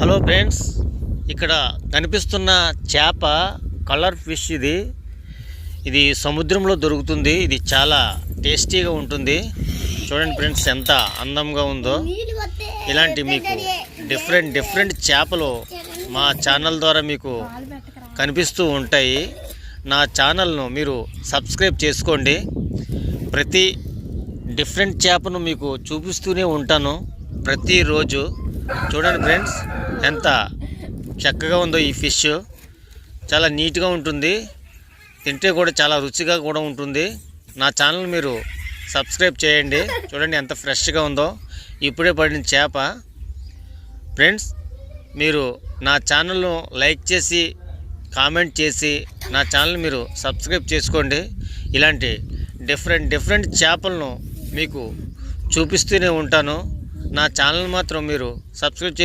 Hello friends, ఇక్కడ కనిపిస్తున్న చేప కలర్ ఫిష్. ఇది సముద్రంలో దొరుకుతుంది. ఇది చాలా టేస్టీగా ఉంటుంది. చూడండి ఫ్రెండ్స్, ఎంత అందంగా ఉందో. ఇలాంటి మీకు డిఫరెంట్ చేపలు మా ఛానల్ ద్వారా మీకు కనిపిస్తూ ఉంటాయి. నా ఛానల్ను మీరు సబ్స్క్రైబ్ చేసుకోండి. ప్రతి డిఫరెంట్ చేపను మీకు చూపిస్తూనే ఉంటాను ప్రతిరోజు. చూడండి ఫ్రెండ్స్, ఎంత చక్కగా ఉందో ఈ ఫిష్. చాలా నీట్గా ఉంటుంది, తింటే కూడా చాలా రుచిగా కూడా ఉంటుంది. నా ఛానల్ మీరు సబ్స్క్రైబ్ చేయండి. చూడండి ఎంత ఫ్రెష్గా ఉందో, ఇప్పుడే పడిన చేప. ఫ్రెండ్స్, మీరు నా ఛానల్ను లైక్ చేసి కామెంట్ చేసి నా ఛానల్ మీరు సబ్స్క్రైబ్ చేసుకోండి. ఇలాంటి డిఫరెంట్ చేపలను మీకు చూపిస్తూనే ఉంటాను. నా ఛానల్ మాత్రం మీరు సబ్స్క్రైబ్